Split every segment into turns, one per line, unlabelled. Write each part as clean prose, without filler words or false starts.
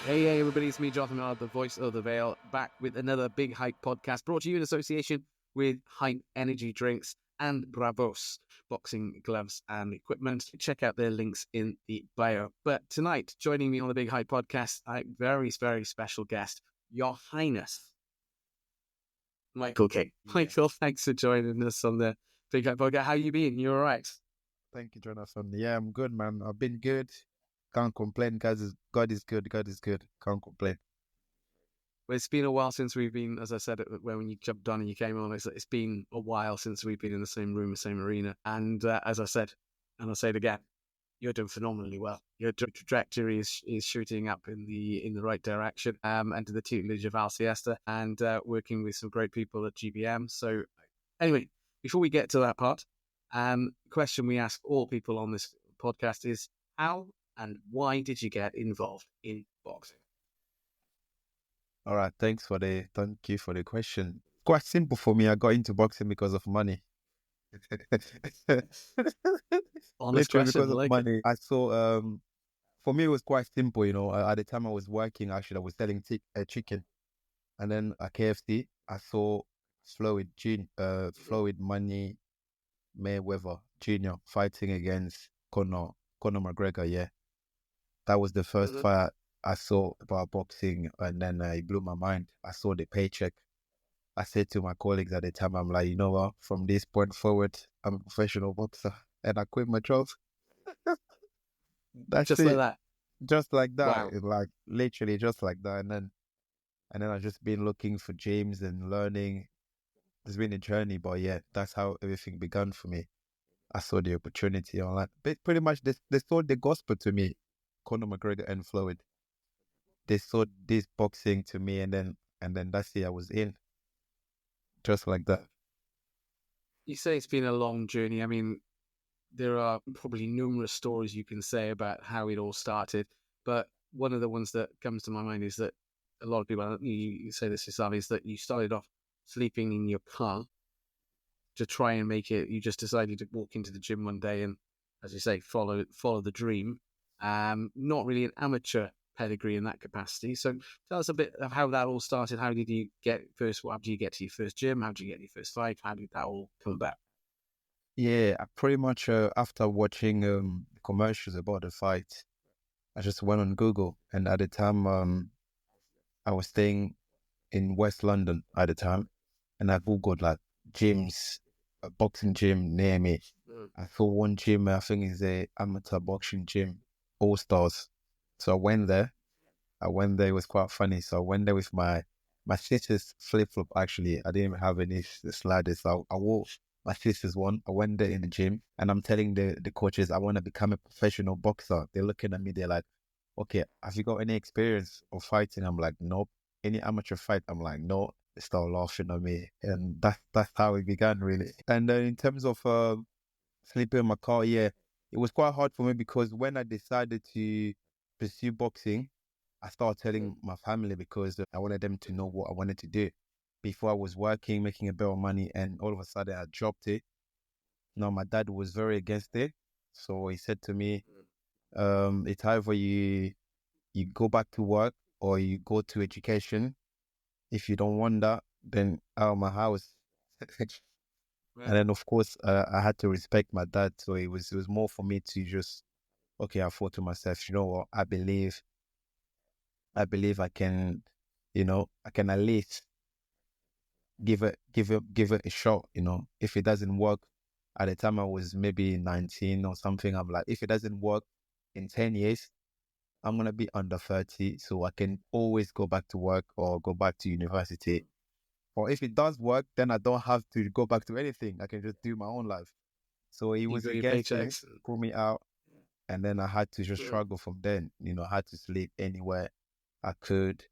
Hey, everybody, it's me, Jonathan Millard, the voice of the Vale, back with another Big Hype podcast brought to you in association with Hype Energy Drinks and Bravose boxing gloves and equipment. Check out their links in the bio. But tonight, joining me on the Big Hype podcast, a very, very special guest, Your Highness, Michael King.
Yeah.
Michael, thanks for joining us on the Big Hype podcast. How you been? You all right?
Thank you, Jonathan. Yeah, I'm good, man. I've been good. Can't complain. God is good. God is good. Can't complain.
Well, it's been a while since we've been, as I said, when you jumped on and you came on, it's been a while since we've been in the same room, the same arena. And as I said, and I'll say it again, you're doing phenomenally well. Your trajectory is shooting up in the right direction, and to the tutelage of Al Siesta, and working with some great people at GBM. So anyway, before we get to that part, question we ask all people on this podcast is, how and why did you get involved in boxing?
All right. Thank you for the question. Quite simple for me. I got into boxing because of money.
Honest
Literally
question,
because of
like
money. I saw, for me, it was quite simple, at the time I was working, actually, I was selling chicken. And then at KFC, I saw Floyd Money Mayweather Jr. fighting against Conor McGregor. Yeah, that was the first fight I saw about boxing, and then it blew my mind. I saw the paycheck. I said to my colleagues at the time, I'm like, you know what? From this point forward, I'm a professional boxer, and I quit my job. That's
just
it.
like that.
Just like that.
Wow.
Like literally just like that. And then I've just been looking for gyms and learning. It's been a journey, but yeah, that's how everything began for me. I saw the opportunity online. Pretty much, they sold the gospel to me, Conor McGregor and Floyd. They sold this boxing to me, and then that's it. I was in, just like that.
You say it's been a long journey. I mean, there are probably numerous stories you can say about how it all started, but one of the ones that comes to my mind is that a lot of people, you say this yourself, is that you started off sleeping in your car to try and make it. You just decided to walk into the gym one day and, as you say, follow the dream. Not really an amateur pedigree in that capacity. So tell us a bit of how that all started. How did you get first? How did you get to your first gym? How did you get your first fight? How did that all come about?
Yeah, I pretty much after watching commercials about the fight, I just went on Google, and at the time I was staying in West London at the time, and I Googled like gyms, a boxing gym near me. I saw one gym, I think it's a amateur boxing gym, All Stars. So I went there. It was quite funny. So I went there with my sister's flip-flop, actually. I didn't even have any sliders. So I wore my sister's one. I went there in the gym, and I'm telling the coaches, I want to become a professional boxer. They're looking at me, they're like, okay, have you got any experience of fighting? I'm like, nope. Any amateur fight? I'm like, no. They start laughing at me. And that's how it began, really. And then in terms of sleeping in my car, yeah, it was quite hard for me because when I decided to pursue boxing, I started telling my family because I wanted them to know what I wanted to do. Before I was working, making a bit of money, and all of a sudden I dropped it. Now my dad was very against it. So he said to me, it's either you go back to work or you go to education. If you don't want that, then out of my house. And then of course I had to respect my dad. So it was more for me to just, okay, I thought to myself, you know what, I believe I can, I can at least give it a shot. If it doesn't work, at the time I was maybe 19 or something, I'm like, if it doesn't work in 10 years, I'm going to be under 30, so I can always go back to work or go back to university. Or if it does work, then I don't have to go back to anything. I can just do my own life. So it was against it, pull me out. And then I had to just struggle from then. I had to sleep anywhere I could,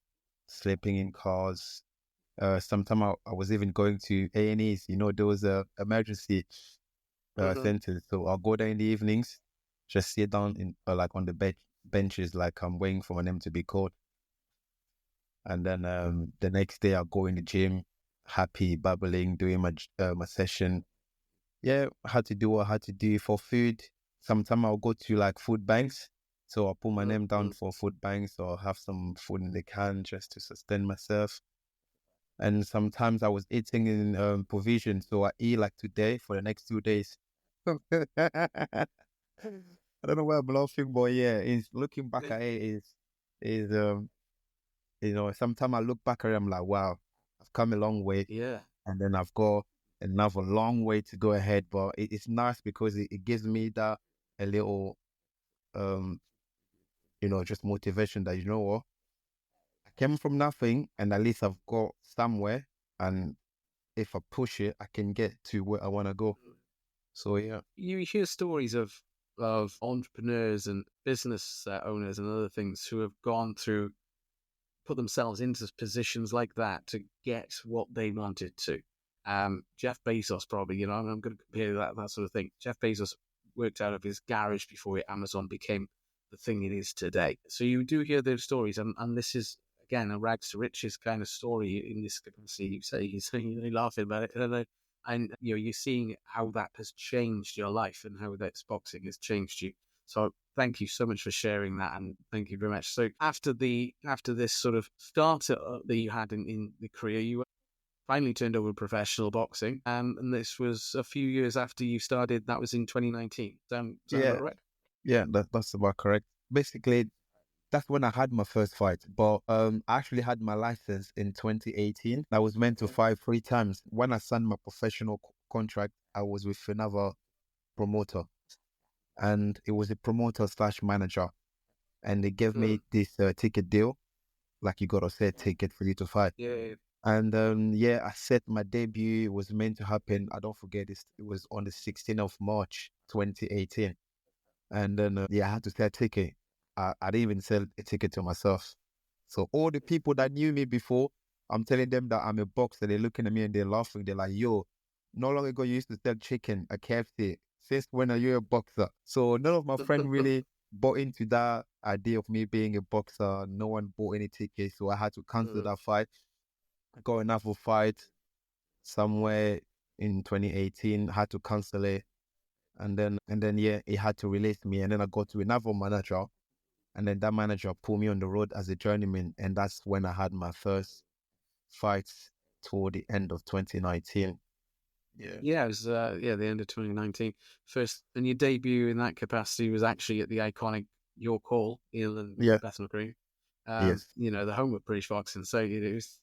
sleeping in cars. Sometimes I was even going to A&Es. There was a emergency center. So I'll go there in the evenings, just sit down in like on the benches, like I'm waiting for my name to be called. And then the next day I'll go in the gym, happy, babbling, doing my session. Yeah, I had to do what I had to do for food. Sometimes I'll go to like food banks So I put my name down for food banks or have some food in the can just to sustain myself. And sometimes I was eating in provision, so I eat like today for the next 2 days. I don't know why I'm laughing, but yeah, it's looking back at it is sometimes I look back at it, I'm like, wow, I've come a long way,
Yeah.
and then I've got another long way to go ahead. But it's nice because it gives me that a little um just motivation that, you know what, I came from nothing, and at least I've got somewhere, and if I push it, I can get to where I want to go. So yeah.
You hear stories of entrepreneurs and business owners and other things who have gone through, put themselves into positions like that to get what they wanted to. Jeff Bezos probably, I'm going to compare that sort of thing. Jeff Bezos worked out of his garage before Amazon became the thing it is today. So you do hear those stories, and this is, again, a rags to riches kind of story in this capacity. You're laughing about it, and you're seeing how that has changed your life and how that boxing has changed you. So thank you so much for sharing that, and thank you very much. So after this sort of start that you had in the career, you finally turned over to professional boxing, and this was a few years after you started. That was in 2019. Sound
Yeah,
about right?
yeah, that's about correct. Basically, that's when I had my first fight. But I actually had my license in 2018. I was meant to fight 3 times. When I signed my professional contract, I was with another promoter, and it was a promoter slash manager, and they gave me this ticket deal, like you got to say ticket for you to fight.
Yeah.
And yeah, I set my debut. It was meant to happen. I don't forget this. It was on the 16th of March, 2018. And then yeah, I had to sell a ticket. I didn't even sell a ticket to myself. So all the people that knew me before, I'm telling them that I'm a boxer. They're looking at me and they're laughing. They're like, "Yo, no long ago you used to sell chicken at KFC. Since when are you a boxer?" So none of my friends really bought into that idea of me being a boxer. No one bought any tickets, so I had to cancel that fight. I got another fight somewhere in 2018. Had to cancel it, and then yeah, he had to release me. And then I got to another manager, and then that manager put me on the road as a journeyman, and that's when I had my first fights toward the end of 2019.
Yeah, it was the end of 2019. First, and your debut in that capacity was actually at the iconic York Hall, Neil and
Yeah.
Bethnal Green.
Yes.
The home of British boxing. So it was,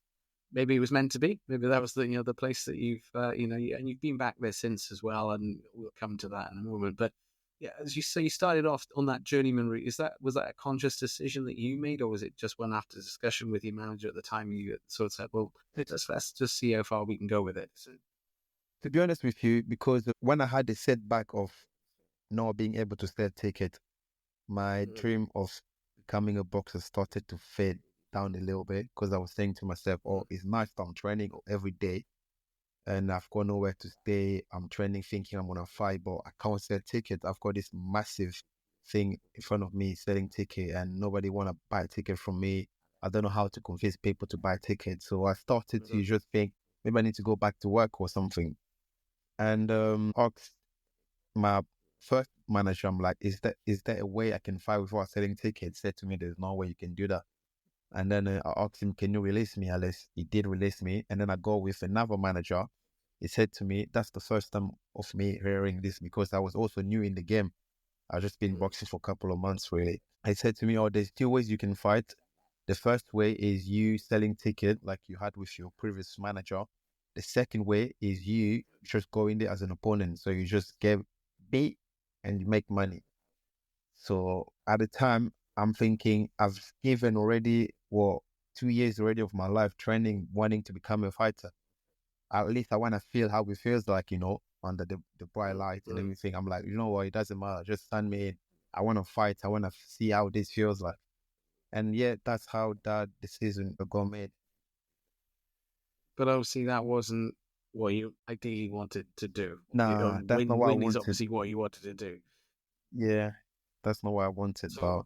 maybe it was meant to be. Maybe that was the place that you've and you've been back there since as well. And we'll come to that in a moment. But yeah, as you say, you started off on that journeyman route. Was that a conscious decision that you made, or was it just one after discussion with your manager at the time you sort of said, well, let's just see how far we can go with it? So,
To be honest with you, because when I had the setback of not being able to sell ticket, my dream of becoming a boxer started to fade down a little bit, because I was saying to myself, oh, it's nice that I'm training every day and I've got nowhere to stay. I'm training thinking I'm gonna fight, but I can't sell tickets. I've got this massive thing in front of me selling ticket, and nobody wanna buy a ticket from me. I don't know how to convince people to buy tickets. So I started to just think maybe I need to go back to work or something. And asked my first manager, I'm like, is there a way I can fight without selling tickets? He said to me, there's no way you can do that. And then I asked him, can you release me? Alice, he did release me. And then I go with another manager. He said to me, that's the first time of me hearing this, because I was also new in the game. I've just been boxing for a couple of months, really. He said to me, oh, there's 2 ways you can fight. The first way is you selling ticket like you had with your previous manager. The second way is you just go in there as an opponent. So you just get beat and you make money. So at the time, I'm thinking I've given already, 2 years already of my life training, wanting to become a fighter. At least I want to feel how it feels like, under the bright light and everything. I'm like, you know what, it doesn't matter. Just send me in. I want to fight. I want to see how this feels like. And yeah, that's how that decision got made.
but obviously that wasn't what you ideally wanted to do.
Nah, that's not what I
Win is
wanted.
obviously what you wanted to do.
Yeah, that's not what I wanted,
So
but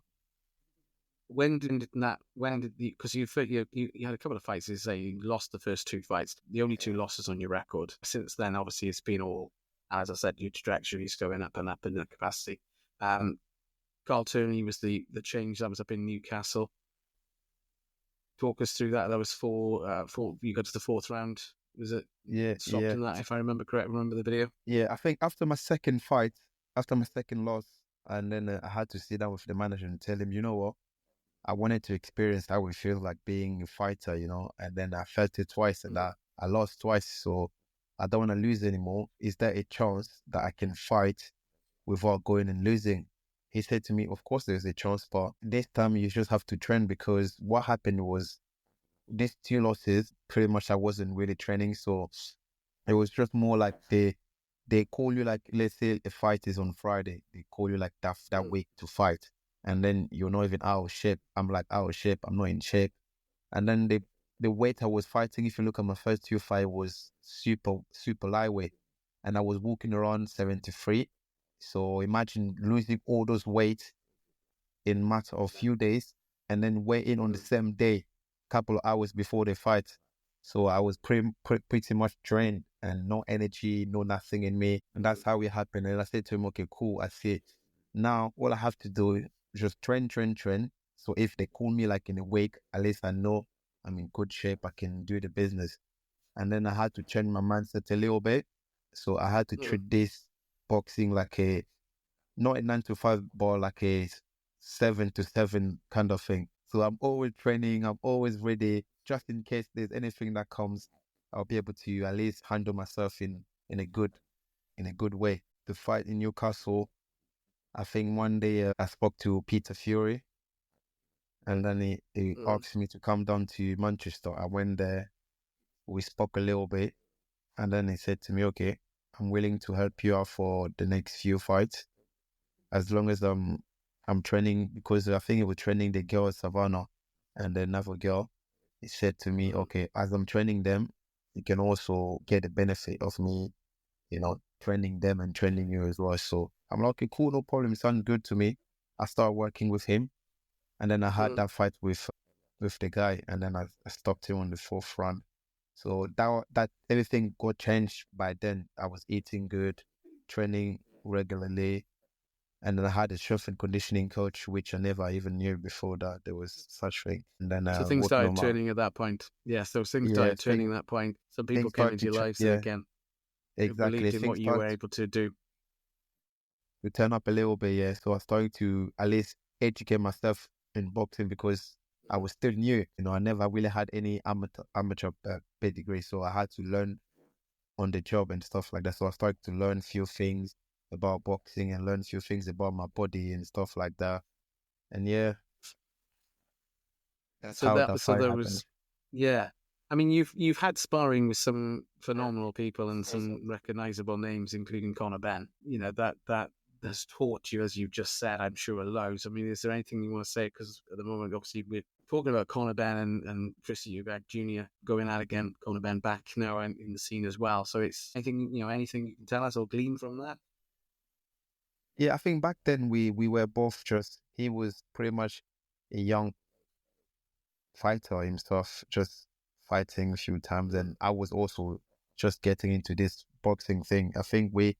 because you had a couple of fights, you say you lost the first 2 fights, the only 2 losses on your record. Since then, obviously, it's been all, as I said, your trajectory is going up and up in the capacity. Carl Turney was the change that was up in Newcastle. Talk us through that. That was four. You got to the fourth round. Was it?
Yeah,
Stopped
yeah,
in that, if I remember correct. Remember the video?
yeah. I think after my second fight, after my second loss, and then I had to sit down with the manager and tell him, you know what, I wanted to experience how it feels like being a fighter, you know, and then I felt it twice and I lost twice. So I don't want to lose anymore. Is there a chance that I can fight without going and losing? He said to me, of course there's a chance, but this time you just have to train, because what happened was these two losses, pretty much I wasn't really training. So it was just more like they call you, like, let's say a fight is on Friday, they call you like that week to fight, and then you're not even out of shape. I'm like out of shape, I'm not in shape. And then the weight I was fighting, if you look at my first two fight, was super lightweight, and I was walking around 73. So imagine losing all those weight in a matter of few days, and then weigh in on the same day, couple of hours before the fight. So I was pretty much drained and no energy, no nothing in me. And that's how it happened. And I said to him, okay, cool. I said, now all I have to do is just train. So if they call me like in a week, at least I know I'm in good shape. I can do the business. And then I had to change my mindset a little bit. So I had to treat this boxing like not a 9 to 5, but like a 7 to 7 kind of thing. So I'm always training, I'm always ready, just in case there's anything that comes, I'll be able to at least handle myself in a good way. The fight in Newcastle, I think one day I spoke to Peter Fury, and then he asked me to come down to Manchester. I went there, we spoke a little bit, and then he said to me, okay, I'm willing to help you out for the next few fights, as long as I'm training, because I think he was training the girl at Savannah and another girl. He said to me, okay, as I'm training them, you can also get the benefit of me, you know, training them and training you as well. So I'm like, okay, cool, no problem. It sounds good to me. I started working with him, and then I had that fight with the guy, and then I stopped him on the fourth round. So that everything got changed by then. I was eating good, training regularly, and then I had a strength and conditioning coach, which I never even knew before that there was such thing. And then
So things
working on
started
my
turning at that point. Yes, those things started turning at that point. Some people
things
came
started
into
to
your lives, and
yeah,
again, who
exactly.
believed in
Things
what you were
started
able to do.
to turn up a little bit, yeah. So I started to at least educate myself in boxing, because I was still new. You know, I never really had any amateur pedigree, so I had to learn on the job and stuff like that. So I started to learn a few things about boxing and learn a few things about my body and stuff like that. And yeah, that's how that
So
fight
there
happened.
was, yeah. I mean, you've had sparring with some phenomenal people and some recognizable names, including Conor Benn. You know, that has taught you, as you've just said, I'm sure, loads. I mean, is there anything you want to say? Because at the moment, obviously, we're talking about Conor Benn and Chris Eubank Jr. going out again. Conor Benn back now in the scene as well. So it's anything you can tell us or glean from that?
Yeah, I think back then we were both just, he was pretty much a young fighter himself, just fighting a few times, and I was also just getting into this boxing thing. I think we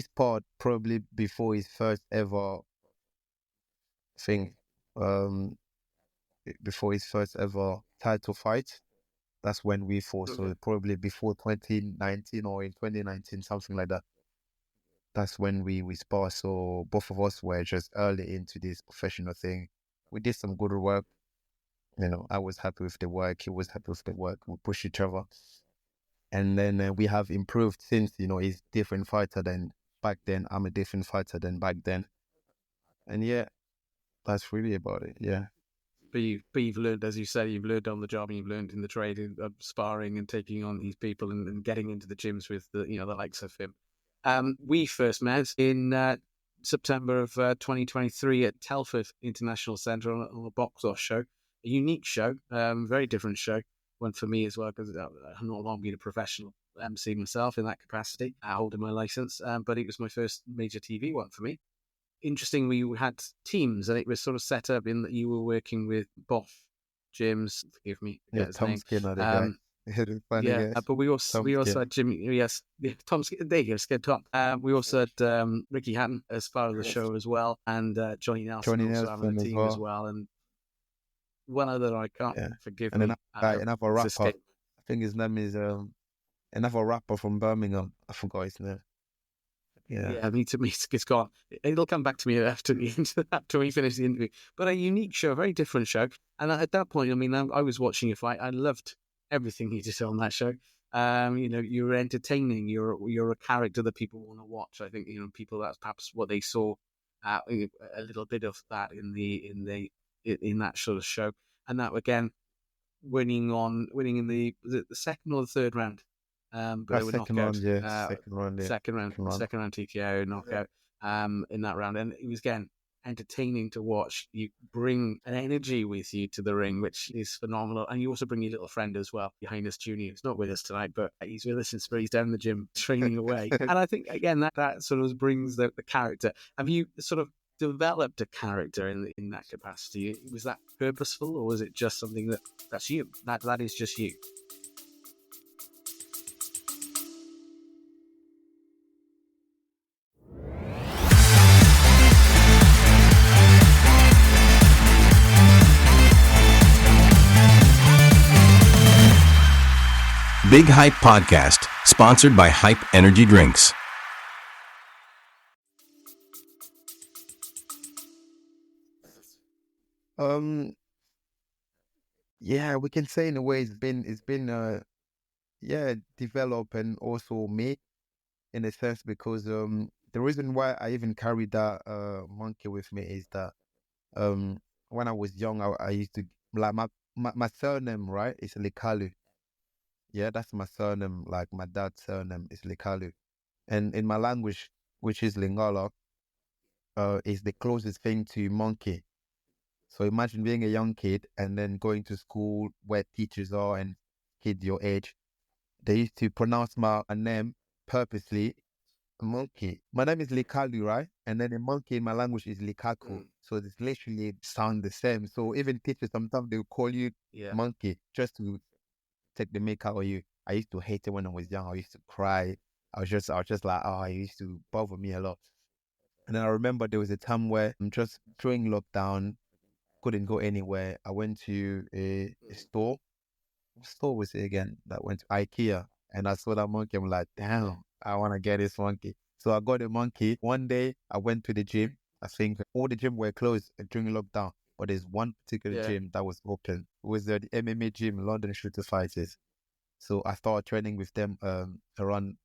sparred probably before his first ever thing, um, before his first ever title fight. That's when we fought. So probably before 2019 or in 2019, something like that. That's when we sparred. So both of us were just early into this professional thing. We did some good work. You know, I was happy with the work. He was happy with the work. We push each other. And then we have improved since. You know, he's different fighter than back then. I'm a different fighter than back then. And yeah, that's really about it. Yeah.
But you've learned, as you say, you've learned on the job, and you've learned in the trade of sparring and taking on these people and getting into the gyms with the likes of him. We first met in September of 2023 at Telford International Centre on a box off show, a unique show, very different show, one for me as well, because I'm not long been a professional MC myself in that capacity, holding my license, but it was my first major TV one for me. Interesting, we had teams, and it was sort of set up in that you were working with Boff gyms. Forgive me,
Yeah,
forget his
Tom
name.
Skinner, the guy. Funny
Yeah,
guys.
but we
Tom
also
Skin.
had Jimmy. Yes, yeah, Tom's there. You go, Skid Tom. We also had Ricky Hatton as part of the show as well, and Johnny Nelson
Johnny
also having a
Nelson as
team as
well.
well, and one other I can't
Yeah.
forgive
And
me.
another guy, another
It's
rapper.
escaped.
I think his name is another rapper from Birmingham. I forgot his name. Yeah.
Yeah, me, it's gone. It'll come back to me after we finish the interview. But a unique show, very different show. And at that point, I mean, I was watching your fight. I loved everything you did on that show. You're entertaining. You're a character that people want to watch. I think people, that's perhaps what they saw. A little bit of that in that sort of show, and that again, winning in the second or the third round. But they were
Second
knockout.
round, yeah. Second round, yeah.
Second round TKO knockout. In that round, and it was again entertaining to watch. You bring an energy with you to the ring, which is phenomenal, and you also bring your little friend as well, your Highness Junior. He's not with us tonight, but he's with us in spirit. He's down in the gym training away, and I think again that sort of brings the character. Have you sort of developed a character in that capacity? Was that purposeful, or was it just something that's you? That is just you.
Big Hype Podcast, sponsored by Hype Energy Drinks.
Yeah, we can say in a way it's been developed and also made in a sense because the reason why I even carried that monkey with me is that when I was young I used to like my surname, right, is Likalu. Yeah, that's my surname, like my dad's surname is Likalu. And in my language, which is Lingala, is the closest thing to monkey. So imagine being a young kid and then going to school where teachers are and kids your age. They used to pronounce my name purposely monkey. My name is Likalu, right? And then a monkey in my language is Likaku. So it's literally sound the same. So even teachers, sometimes they'll call you monkey just to take the make out of you. I used to hate it when I was young. I used to cry. I was just like, oh, it used to bother me a lot. And then I remember there was a time where I'm just during lockdown, couldn't go anywhere. I went to a store. What store was it again? That went to IKEA. And I saw that monkey. I'm like, damn, I want to get this monkey. So I got a monkey. One day I went to the gym. I think all the gym were closed during lockdown. But there's one particular gym that was open. It was the MMA gym, London Shooter Fighters. So I started training with them around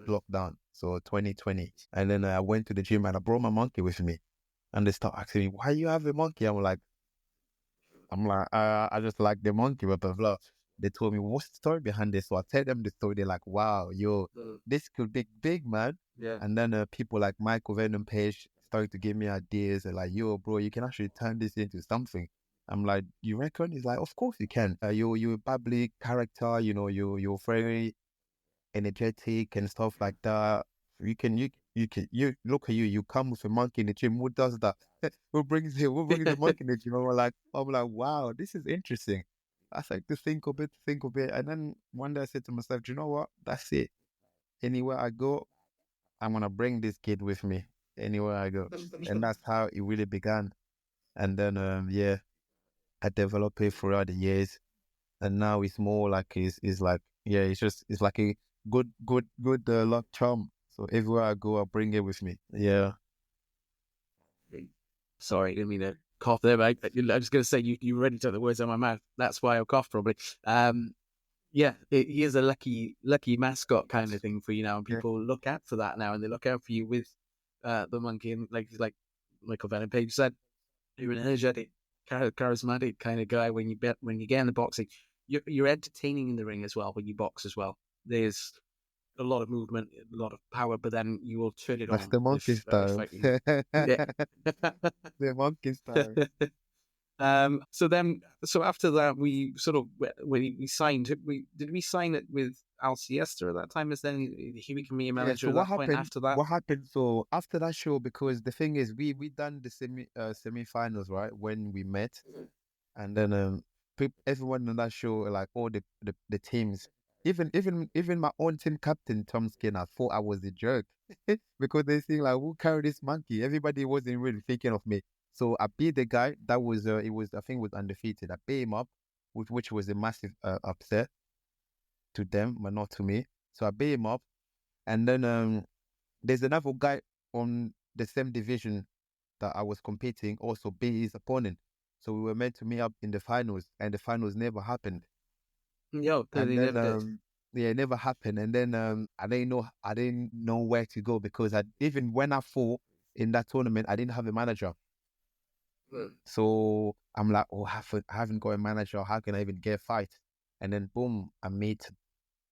lockdown, so 2020. And then I went to the gym and I brought my monkey with me. And they start asking me, why you have a monkey? I'm like, I just like the monkey, blah, blah, blah. They told me, what's the story behind this? So I tell them the story. They're like, wow, yo, this could be big, man.
Yeah.
And then people like Michael Venom Page started to give me ideas. They're like, yo, bro, you can actually turn this into something. I'm like, you reckon? He's like, of course you can. You're a bubbly character, you're very energetic and stuff like that. You look at you come with a monkey in the gym. Who does that? Who brings the monkey in the gym? I'm like, wow, this is interesting. I was like, to think of it. And then one day I said to myself, do you know what? That's it. Anywhere I go, I'm gonna bring this kid with me. Anywhere I go. And that's how it really began. And then I developed it throughout the years. And now it's more like it's like it's like a good luck charm. So everywhere I go, I bring it with me. Yeah.
Sorry, I didn't mean to cough there, mate. I was going to say you already took the words out of my mouth. That's why I coughed probably. He is a lucky mascot kind of thing for you now, and people look out for that now, and they look out for you with the monkey. And like Michael Venom Page said, you're an energetic, charismatic kind of guy. When you get in the boxing, you're entertaining in the ring as well. When you box as well, there's a lot of movement, a lot of power, but then you will turn it
That's
on.
the monkey style.
Yeah.
The monkey style.
So after that, we sort of we signed. Did we sign it with Al Siesta at that time? Is then he became a manager
So
at
what
that point
happened?
after that?
What happened? So after that show, because the thing is, we done the semi-finals, right, when we met, and then everyone on that show, like all the teams, even my own team captain Tom Skinner thought I was a jerk because they think like, who carried this monkey? Everybody wasn't really thinking of me. So I beat the guy that was it was I think was undefeated. I beat him up, which was a massive upset to them, but not to me. So I beat him up, and then there's another guy on the same division that I was competing also beat his opponent. So we were meant to meet up in the finals, and the finals never happened.
Yo,
And
they
then
never did.
yeah, it never happened. And then I didn't know where to go because even when I fought in that tournament, I didn't have a manager. So I'm like, oh, I haven't got a manager. How can I even get a fight? And then boom, I meet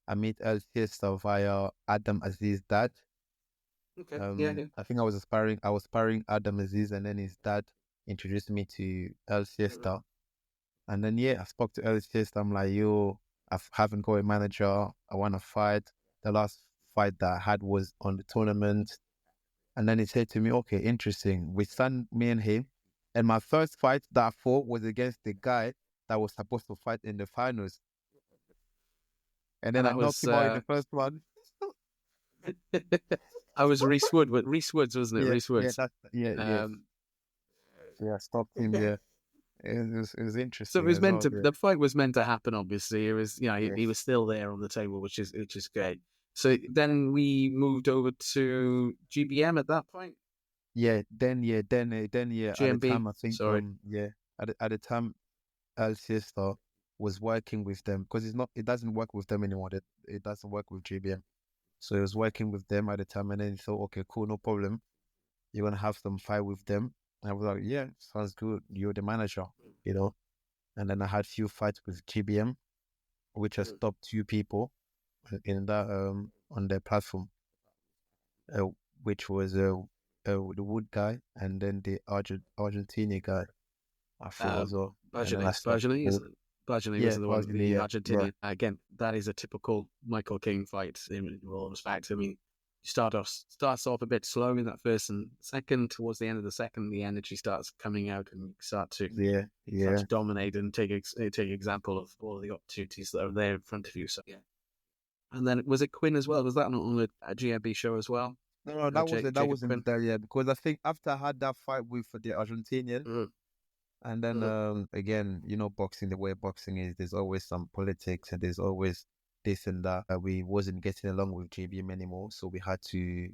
El Fiesta via Adam Aziz's dad.
Okay. Yeah.
I think I was sparring Adam Aziz, and then his dad introduced me to El Fiesta. And then I spoke to El Fiesta. I'm like, yo, I haven't got a manager. I want to fight. The last fight that I had was on the tournament. And then he said to me, okay, interesting. We signed me and him. And my first fight that I fought was against the guy that was supposed to fight in the finals. And then I knocked him out in the first one.
I was Reese Woods, wasn't it? Reese Woods.
Yeah, I stopped him. Yeah, it was interesting.
So it was meant to. The fight was meant to happen. Obviously, it was. He was still there on the table, which is great. So then we moved over to GBM at that point.
Then
GMB.
At the time, I think.
Sorry.
At the time, El Siesta was working with them because it doesn't work with them anymore. It doesn't work with GBM. So he was working with them at the time, and then he thought, okay, cool, no problem. You're gonna have some fight with them. And I was like, yeah, sounds good. You're the manager, And then I had few fights with GBM, which I stopped 2 people in that on their platform, which was the Wood guy and then the Argentinian guy. I thought as well.
Bargini, isn't it? Bargini was the one, the Argentinian. Yeah. Again, that is a typical Michael King fight in all respects. I mean, you starts off a bit slow in that first and second. Towards the end of the second, the energy starts coming out, and you start to dominate and take example of all the opportunities that are there in front of you. So and then was it Quinn as well? Was that not on a GMB show as well?
No, that wasn't there. Because I think after I had that fight with the Argentinian. And then again, boxing, the way boxing is, there's always some politics and there's always this and that. We wasn't getting along with GBM anymore, so we had to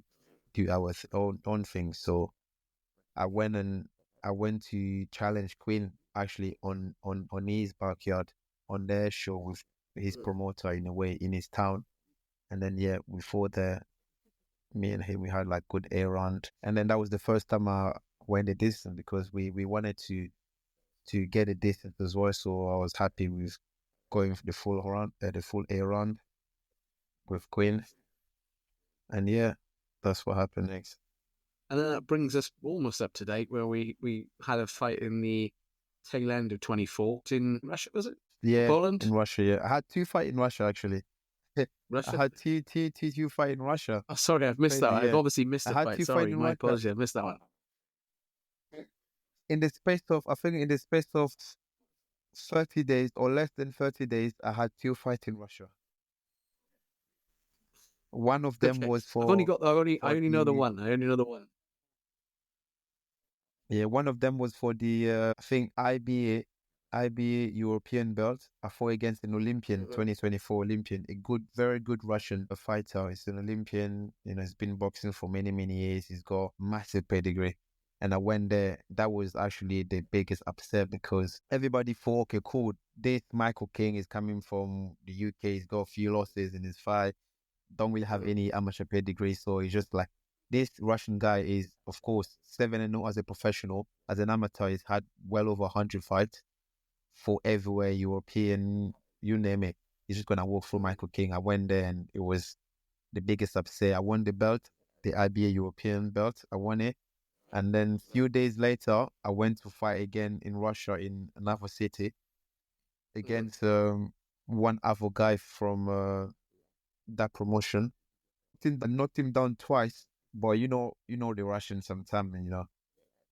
do our own thing. So I went to challenge Quinn actually on his backyard, on their show with his promoter in a way in his town. And then we fought there. Me and him, we had like good air round. And then that was the first time I went the distance because we wanted to get a distance as well. So I was happy with going for the full air round with Quinn. And that's what happened next.
And then that brings us almost up to date where we had a fight in the tail end of 24 in Russia, was it?
Yeah,
Poland?
In Russia, I had 2 fights in Russia actually.
Russia?
I had two fights in Russia.
Oh, sorry, I've missed that. I've obviously missed the fight. Sorry, my apologies. I missed that one.
In the space of 30 days or less than 30 days, I had 2 fights in Russia. One of them was for.
I only know the one.
Yeah, one of them was for the I think IBA European belt. I fought against an Olympian, 2024 Olympian, very good Russian fighter. He's an Olympian. He's been boxing for many years. He's got massive pedigree. And I went there. That was actually the biggest upset because everybody thought, okay, cool, this Michael King is coming from the UK. He's got a few losses in his fight. Don't really have any amateur pedigree. So he's just like, this Russian guy is, of course, 7-0 as a professional. As an amateur, he's had well over 100 fights for everywhere, European, you name it. He's just going to walk through Michael King. I went there and it was the biggest upset. I won the belt, the IBA European belt. I won it. And then a few days later, I went to fight again in Russia in another city against one other guy from that promotion. I knocked him down twice, but you know the Russians sometimes,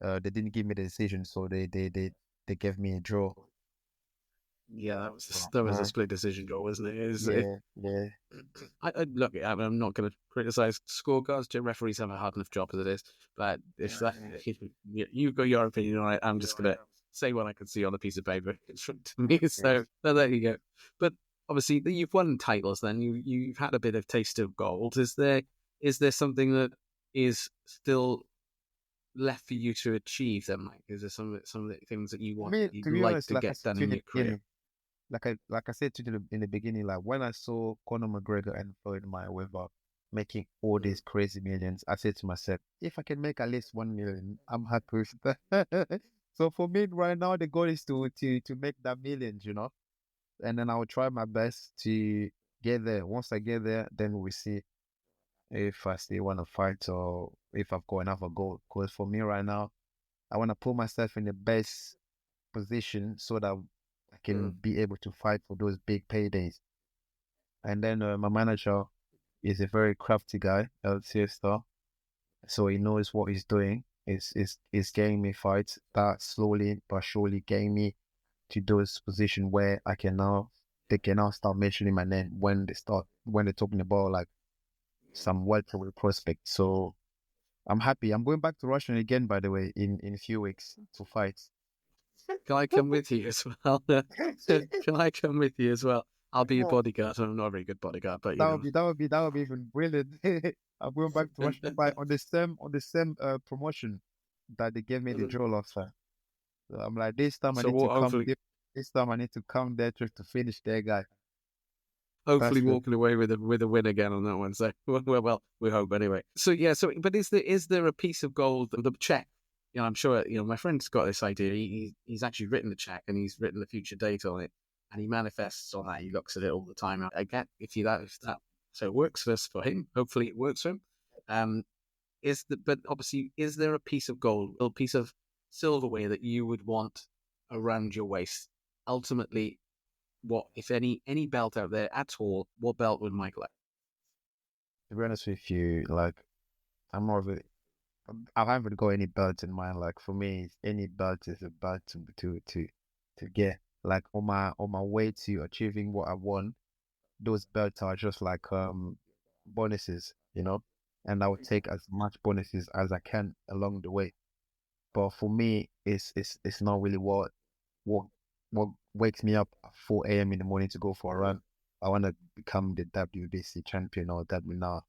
they didn't give me the decision, so they gave me a draw.
Yeah, that was a split decision goal, wasn't it?
Yeah.
Look, I'm not going to criticize scorecards. Referees have a hard enough job as it is. But if that you've got your opinion on it, I'm just going to say what I can see on a piece of paper in front of me. So there you go. But obviously, you've won titles. Then you've had a bit of taste of gold. Is there something that is still left for you to achieve? Then, Mike, is there some of the things that you
I
want
mean,
you'd
to be
like
honest,
to
like I
get
said
done
to you
in
in
your
the
career?
beginning, like I said to you in the beginning, like when I saw Conor McGregor and Floyd Mayweather making all these crazy millions, I said to myself, if I can make at least 1 million, I'm happy with that. So for me right now, the goal is to make that millions, and then I will try my best to get there. Once I get there, then we see if I still want to fight or if I've got another goal. Because for me right now, I want to put myself in the best position so that I can be able to fight for those big paydays. And then my manager is a very crafty guy, LCA star, so he knows what he's doing. Is getting me fights that slowly but surely getting me to those positions where they can now start mentioning my name when they're talking about like some welterweight prospect. So I'm happy. I'm going back to Russia again, by the way, in a few weeks to fight.
Can I come with you as well? Can I come with you as well? I'll be a bodyguard. I'm not a very good bodyguard, but
That would be even brilliant. I'm going back to Russia by on the same promotion that they gave me the drill offer. So I'm like, this time I
So
need to come.
hopefully,
This time I need to come there just to finish their guy.
hopefully
That's it.
walking away with a win again on that one. So well, we hope anyway. So yeah. So but is there a piece of gold, the check? I'm sure my friend's got this idea. He's actually written the check and he's written the future date on it, and he manifests on that. He looks at it all the time. I get if that so it works for him. Hopefully it works for him. But obviously, is there a piece of gold, a piece of silverware that you would want around your waist? Ultimately, what if any belt out there at all? What belt would Mike like?
To be honest with you, like I'm more of a I haven't got any belt in mind. Like for me, any belt is a belt to get. Like on my way to achieving what I want, those belts are just like bonuses, and I would take as much bonuses as I can along the way. But for me, it's not really what what wakes me up at 4 a.m. in the morning to go for a run. I want to become the WBC champion or W now.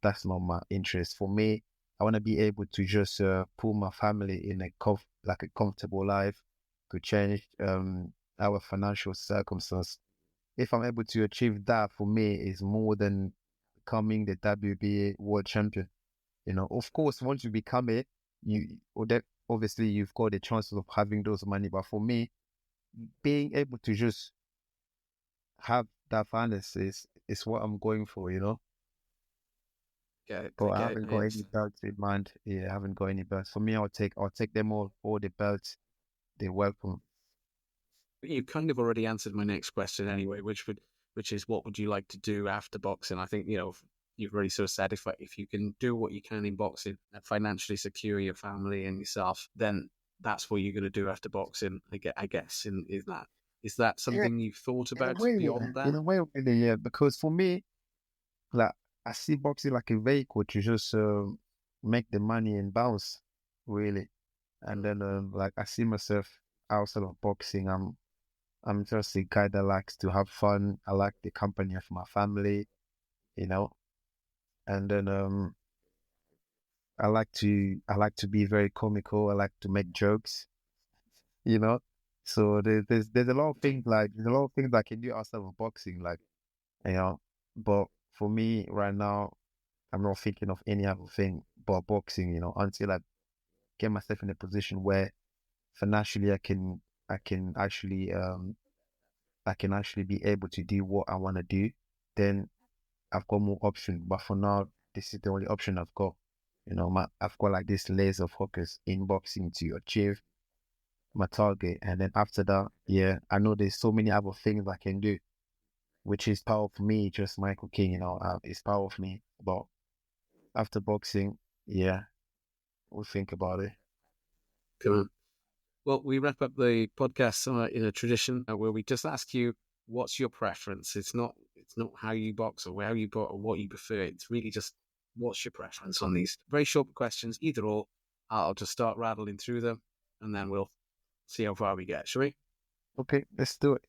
That's not my interest. For me, I want to be able to just put my family in a comfortable life, to change our financial circumstance. If I'm able to achieve that, for me, is more than becoming the WBA world champion. Of course, once you become it, that obviously you've got the chances of having those money. But for me, being able to just have that finance is what I'm going for. But I
Get it.
haven't got any
Yes.
belts in mind. Yeah, I haven't got any belts. For me, I'll take them all the belts. They're welcome.
You kind of already answered my next question anyway, which is what would you like to do after boxing? I think you've already sort of said if you can do what you can in boxing and financially secure your family and yourself, then that's what you're going to do after boxing. I guess. Is that
Yeah,
something you've thought
in a
about
way,
beyond
in
that?
a way, really, yeah. Because for me, like I see boxing like a vehicle to just make the money and bounce, really. And then like I see myself outside of boxing. I'm just a guy that likes to have fun. I like the company of my family, you know. And then I like to be very comical. I like to make jokes, you know. So there's a lot of things I can do outside of boxing, like you know. But for me right now, I'm not thinking of any other thing but boxing, until I get myself in a position where financially I can actually be able to do what I want to do. Then I've got more options. But for now, this is the only option I've got. I've got like this laser focus in boxing to achieve my target, and then after that, yeah, I know there's so many other things I can do, which is part of me, just Michael King. It's part of me. But after boxing, yeah, we'll think about it.
Come on. Well, we wrap up the podcast in a tradition where we just ask you, what's your preference? It's not how you box or how you box or what you prefer. It's really just what's your preference on these very short questions, either or. I'll just start rattling through them, and then we'll see how far we get. Shall we?
Okay, let's do it.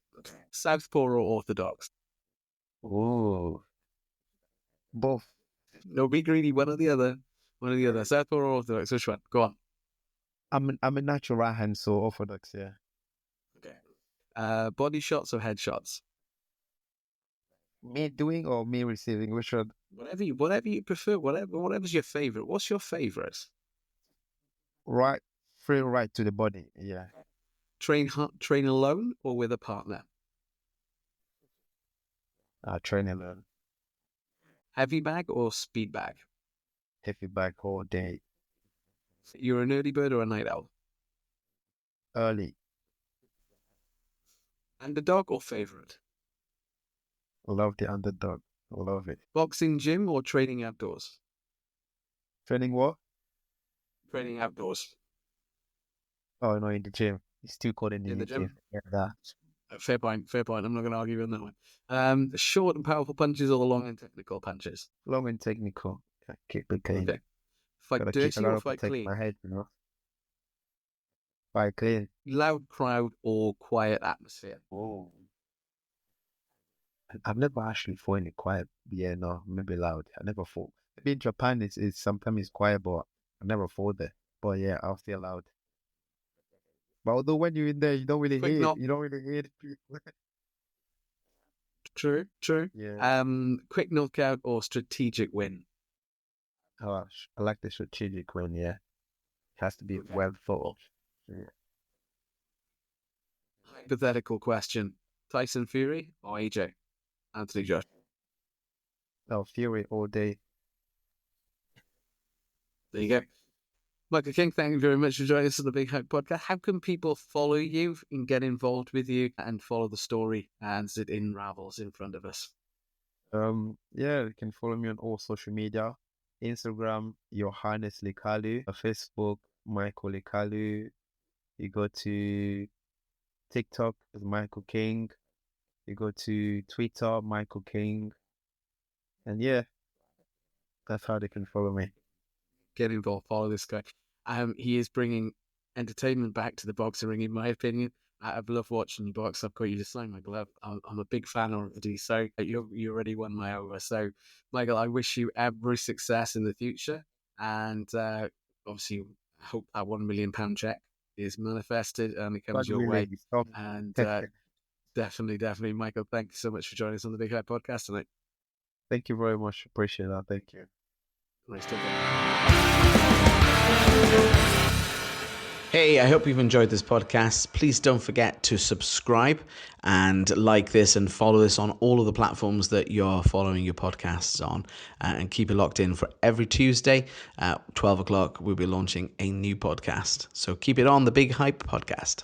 Southpaw or orthodox?
Oh, both.
No, be greedy. One or the other. One or the other. Southpaw or orthodox? Which one? Go on.
I'm a natural right hand, so orthodox. Yeah.
Okay. Body shots or headshots?
Me doing or me receiving? Which one?
Whatever you prefer. Whatever's your favorite. What's your favorite?
Right, free right to the body. Yeah.
Train alone or with a partner?
Train alone.
Heavy bag or speed bag?
Heavy bag all day.
You're an early bird or a night owl?
Early.
Underdog or favorite?
Love the underdog. Love it.
Boxing gym or training outdoors?
Training what?
Training outdoors.
Oh no, in the gym. It's too cold in the
gym.
gym. Yeah, that.
Fair point. I'm not going to argue on that one. Short and powerful punches or the long and technical punches?
Long and technical. Yeah, keep it clean.
Okay. Fight dirty or fight clean?
My head, Fight clean.
Loud crowd or quiet atmosphere?
Oh. I've never actually fought in a quiet. Yeah, no, maybe loud. I never fought. Maybe in Japan, it's sometimes it's quiet, but I never fought there. But yeah, I'll stay loud. But although when you're in there, you don't really hear. You don't really hear the people.
True.
Yeah.
Quick knockout or strategic win?
Oh, I like the strategic win. Yeah, it has to be well thought. Yeah.
Hypothetical question: Tyson Fury or AJ? Anthony Josh?
No, Fury all day.
There you go. Michael King, thank you very much for joining us on the Big Hype Podcast. How can people follow you and get involved with you and follow the story as it unravels in front of us?
Yeah, you can follow me on all social media. Instagram, Your Highness Likalu. Facebook, Michael Likalu. You go to TikTok, it's Michael King. You go to Twitter, Michael King. And yeah, that's how they can follow me.
Get involved, follow this guy. He is bringing entertainment back to the boxing ring, in my opinion. I've loved watching you box. I've got you to sign my glove. I'm a big fan already, so you already won my over. So, Michael, I wish you every success in the future, and obviously, I hope that £1 million check is manifested and it comes your way. And definitely, Michael, thank you so much for joining us on the Big Hype Podcast tonight.
Thank you very much. Appreciate that. Thank you.
Nice talking. Hey, I hope you've enjoyed this podcast. Please don't forget to subscribe and like this and follow this on all of the platforms that you're following your podcasts on, and keep it locked in for every Tuesday at 12 o'clock. We'll be launching a new podcast. So keep it on the Big Hype Podcast.